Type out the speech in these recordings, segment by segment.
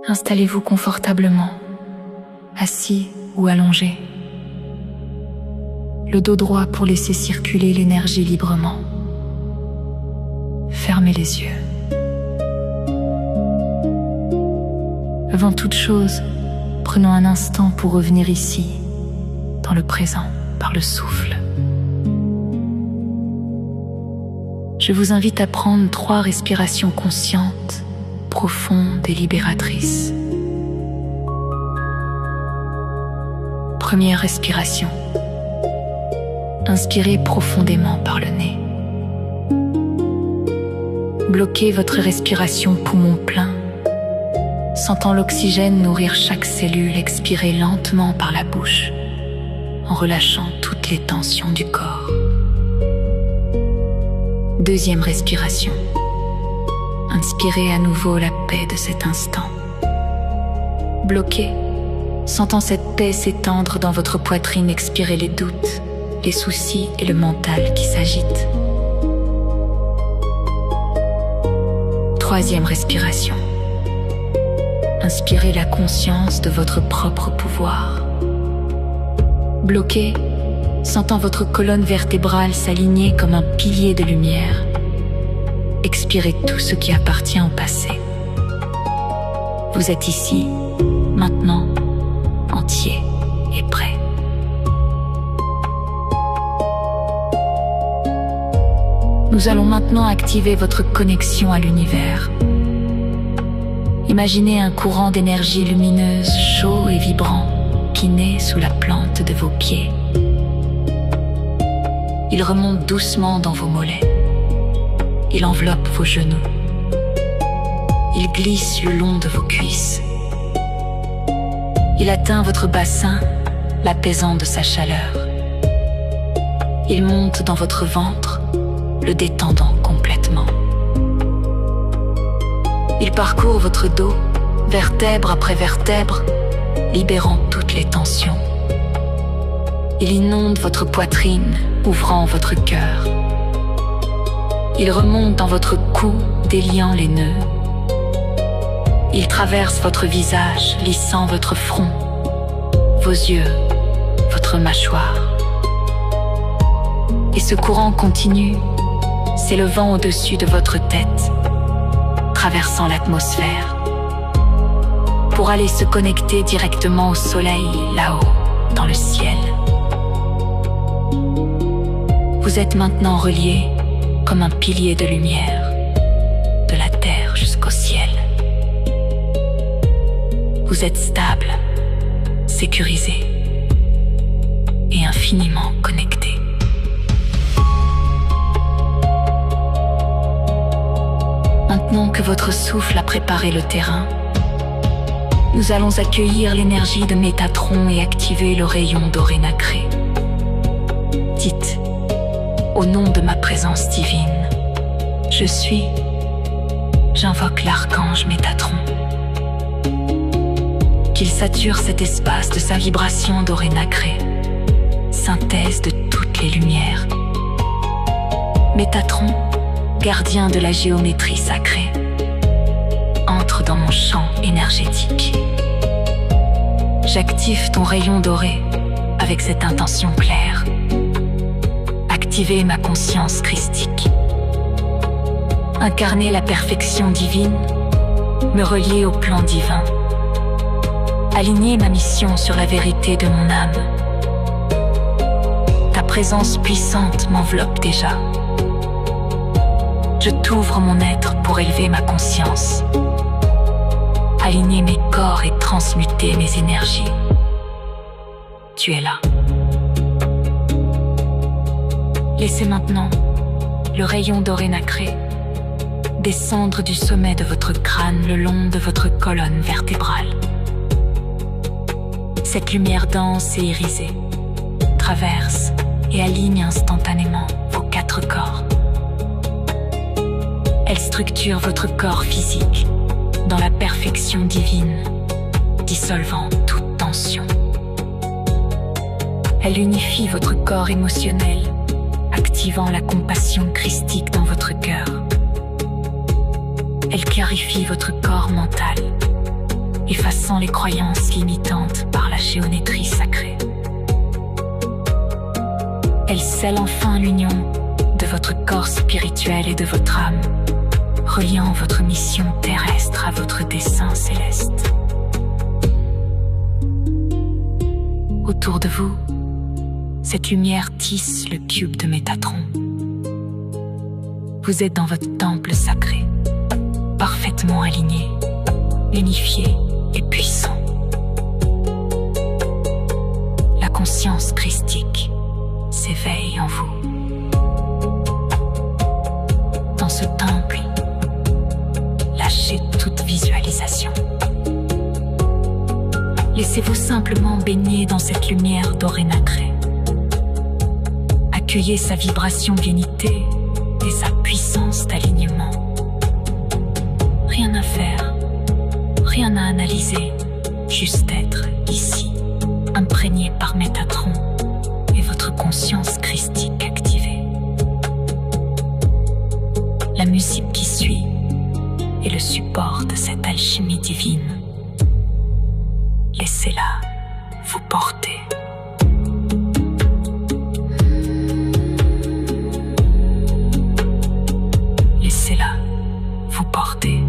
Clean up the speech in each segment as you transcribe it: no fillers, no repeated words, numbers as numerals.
Installez-vous confortablement, assis ou allongé. Le dos droit pour laisser circuler l'énergie librement. Fermez les yeux. Avant toute chose, prenons un instant pour revenir ici, dans le présent, par le souffle. Je vous invite à prendre 3 respirations conscientes, profondes et libératrices. Première respiration. Inspirez profondément par le nez. Bloquez votre respiration poumon plein. Sentant l'oxygène nourrir chaque cellule, expirez lentement par la bouche, en relâchant toutes les tensions du corps. Deuxième respiration. Inspirez à nouveau la paix de cet instant. Bloquez, sentant cette paix s'étendre dans votre poitrine, expirez les doutes, les soucis et le mental qui s'agitent. Troisième respiration. Inspirez la conscience de votre propre pouvoir. Bloqué, sentant votre colonne vertébrale s'aligner comme un pilier de lumière. Expirez tout ce qui appartient au passé. Vous êtes ici, maintenant, entier et prêt. Nous allons maintenant activer votre connexion à l'univers. Imaginez un courant d'énergie lumineuse, chaud et vibrant, qui naît sous la plante de vos pieds. Il remonte doucement dans vos mollets. Il enveloppe vos genoux. Il glisse le long de vos cuisses. Il atteint votre bassin, l'apaisant de sa chaleur. Il monte dans votre ventre, le détendant complètement. Il parcourt votre dos, vertèbre après vertèbre, libérant toutes les tensions. Il inonde votre poitrine, ouvrant votre cœur. Il remonte dans votre cou, déliant les nœuds. Il traverse votre visage, lissant votre front, vos yeux, votre mâchoire. Et ce courant continue, s'élevant au-dessus de votre tête, traversant l'atmosphère, pour aller se connecter directement au soleil, là-haut, dans le ciel. Vous êtes maintenant relié comme un pilier de lumière, de la terre jusqu'au ciel. Vous êtes stable, sécurisé et infiniment connecté. Maintenant que votre souffle a préparé le terrain, nous allons accueillir l'énergie de Métatron et activer le rayon doré nacré. Dites, au nom de ma présence divine, je suis, j'invoque l'archange Métatron. Qu'il sature cet espace de sa vibration dorée nacrée, synthèse de toutes les lumières. Métatron, gardien de la géométrie sacrée, entre dans mon champ énergétique. J'active ton rayon doré avec cette intention claire. Activer ma conscience christique. Incarner la perfection divine, me relier au plan divin. Aligner ma mission sur la vérité de mon âme. Ta présence puissante m'enveloppe déjà. Je t'ouvre mon être pour élever ma conscience, aligner mes corps et transmuter mes énergies. Tu es là. Laissez maintenant le rayon doré nacré descendre du sommet de votre crâne le long de votre colonne vertébrale. Cette lumière dense et irisée traverse et aligne instantanément vos 4 corps. Elle structure votre corps physique dans la perfection divine, dissolvant toute tension. Elle unifie votre corps émotionnel, activant la compassion christique dans votre cœur. Elle clarifie votre corps mental, effaçant les croyances limitantes par la géométrie sacrée. Elle scelle enfin l'union de votre corps spirituel et de votre âme, reliant votre mission terrestre à votre dessein céleste. Autour de vous, cette lumière tisse le cube de Métatron. Vous êtes dans votre temple sacré, parfaitement aligné, unifié et puissant. La conscience christique s'éveille en vous. Dans ce temple, lâchez toute visualisation. Laissez-vous simplement baigner dans cette lumière dorée nacrée. Accueillez sa vibration d'unité et sa puissance d'alignement. Rien à faire, rien à analyser, juste être ici, imprégné par Métatron et votre conscience christique activée. La musique qui suit est le support de cette alchimie divine. Laissez-la vous porter. Laissez-la vous porter.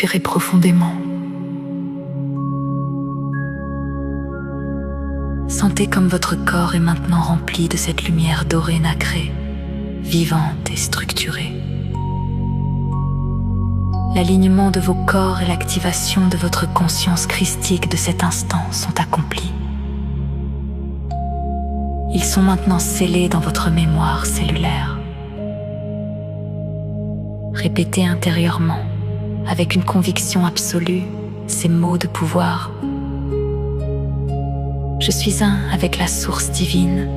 respirez profondément. Sentez comme votre corps est maintenant rempli de cette lumière dorée nacrée, vivante et structurée. L'alignement de vos corps et l'activation de votre conscience christique de cet instant sont accomplis. Ils sont maintenant scellés dans votre mémoire cellulaire. Répétez intérieurement, avec une conviction absolue, ces mots de pouvoir. Je suis un avec la source divine.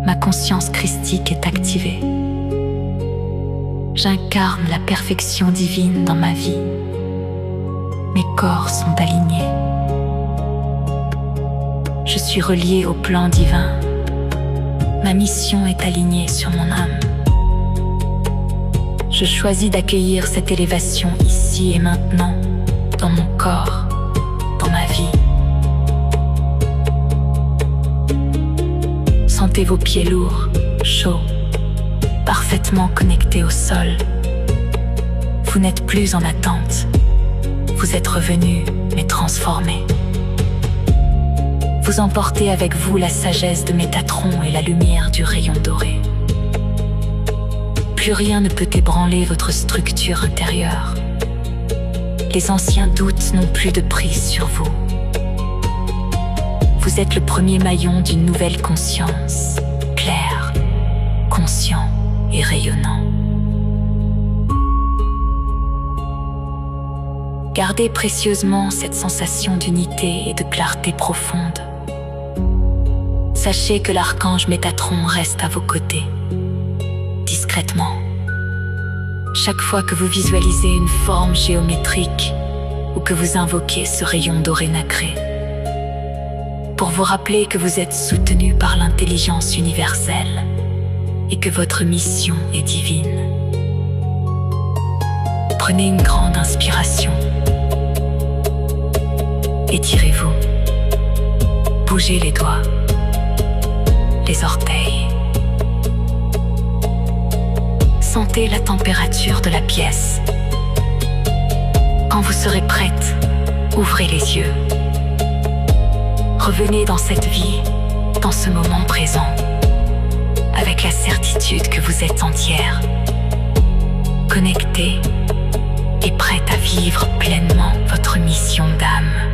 Ma conscience christique est activée. J'incarne la perfection divine dans ma vie. Mes corps sont alignés. Je suis relié au plan divin. Ma mission est alignée sur mon âme. Je choisis d'accueillir cette élévation ici et maintenant, dans mon corps, dans ma vie. Sentez vos pieds lourds, chauds, parfaitement connectés au sol. Vous n'êtes plus en attente. Vous êtes revenu, mais transformé. Vous emportez avec vous la sagesse de Métatron et la lumière du rayon doré. Plus rien ne peut ébranler votre structure intérieure. Les anciens doutes n'ont plus de prise sur vous. Vous êtes le premier maillon d'une nouvelle conscience, claire, conscient et rayonnant. Gardez précieusement cette sensation d'unité et de clarté profonde. Sachez que l'archange Métatron reste à vos côtés, discrètement. Chaque fois que vous visualisez une forme géométrique ou que vous invoquez ce rayon doré nacré, pour vous rappeler que vous êtes soutenu par l'intelligence universelle et que votre mission est divine. Prenez une grande inspiration. Étirez-vous. Bougez les doigts, les orteils. Sentez la température de la pièce. Quand vous serez prête, ouvrez les yeux. Revenez dans cette vie, dans ce moment présent, avec la certitude que vous êtes entière, connectée et prête à vivre pleinement votre mission d'âme.